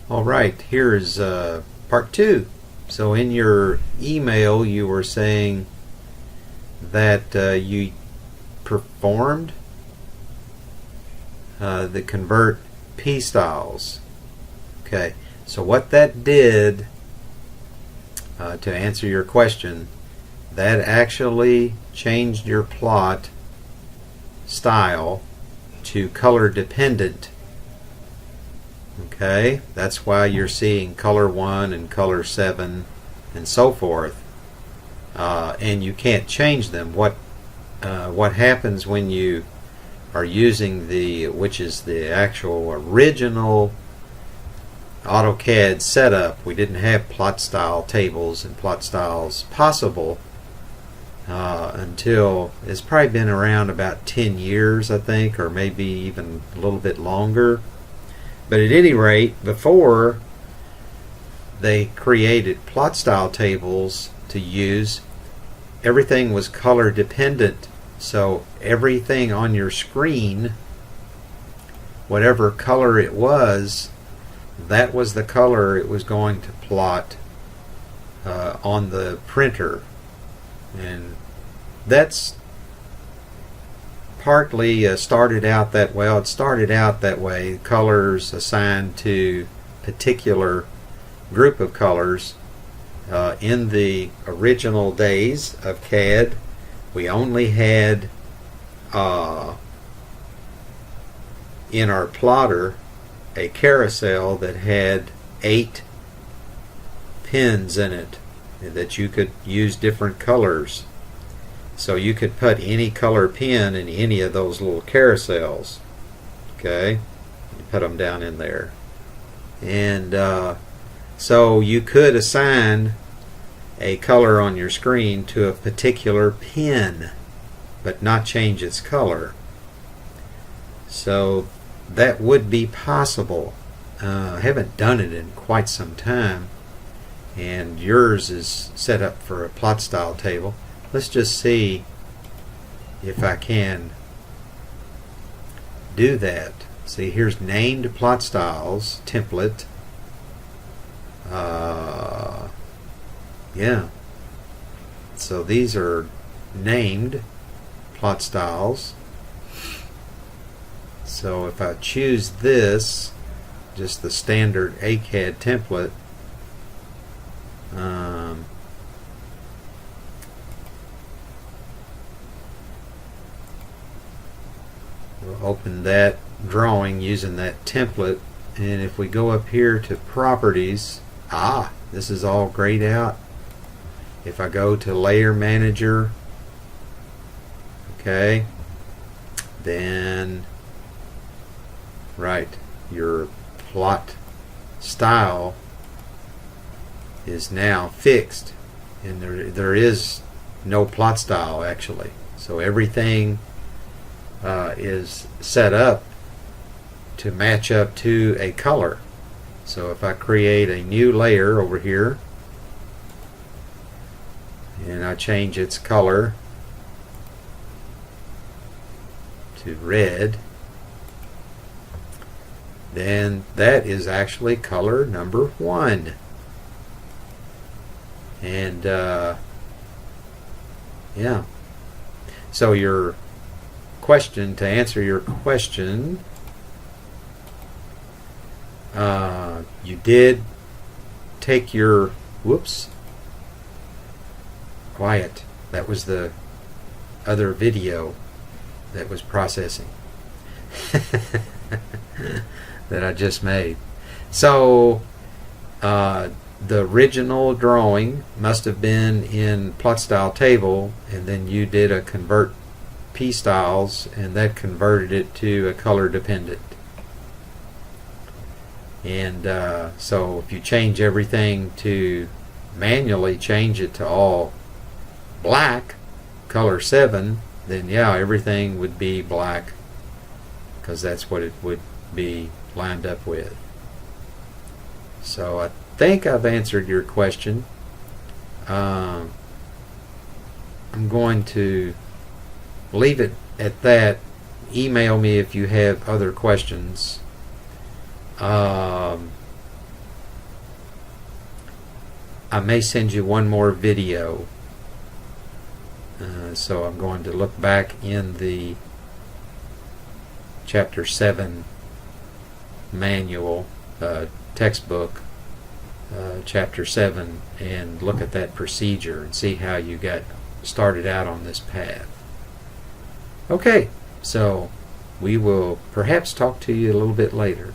Alright, here is part 2. So in your email you were saying that you performed the convert P-styles. Okay, so what that did, to answer your question, that actually changed your plot style to color dependent. Okay, that's why you're seeing color 1 and color 7 and so forth, and you can't change them. What happens when you are using which is the actual original AutoCAD setup? We didn't have Plotstyle tables and Plotstyles possible until it's probably been around about 10 years, I think, or maybe even a little bit longer. But at any rate, before they created Plotstyle tables to use, everything was color dependent. So everything on your screen, whatever color it was, that was the color it was going to plot on the printer. And that's partly started out that way. Colors assigned to particular group of colors. In the original days of CAD, we only had in our plotter a carousel that had 8 pins in it that you could use different colors. So you could put any color pin in any of those little carousels. Okay, you put them down in there, and so you could assign a color on your screen to a particular pin, but not change its color. So that would be possible. I haven't done it in quite some time, and yours is set up for a Plotstyle table. Let's just see if I can do that. See, here's named Plotstyles template. Yeah. So these are named Plotstyles. So if I choose this, just the standard ACAD template, we'll open that drawing using that template, and if we go up here to properties, this is all grayed out. If I go to layer manager, okay, then your plot style is now fixed, and there is no plot style actually. So everything is set up to match up to a color. So if I create a new layer over here and I change its color to red, then that is actually color number 1. And yeah, so your question, to answer your question, you did take your quiet, that was the other video that was processing that I just made. So the original drawing must have been in Plotstyle table, and then you did a convert P-styles, and that converted it to a color dependent. And so if you change everything to manually change it to all black, color 7, then yeah, everything would be black, because that's what it would be lined up with. So I think I've answered your question. I'm going to leave it at that. Email me if you have other questions. I may send you one more video. So I'm going to look back in the Chapter 7 manual, textbook, Chapter 7, and look at that procedure and see how you got started out on this path. Okay, so we will perhaps talk to you a little bit later.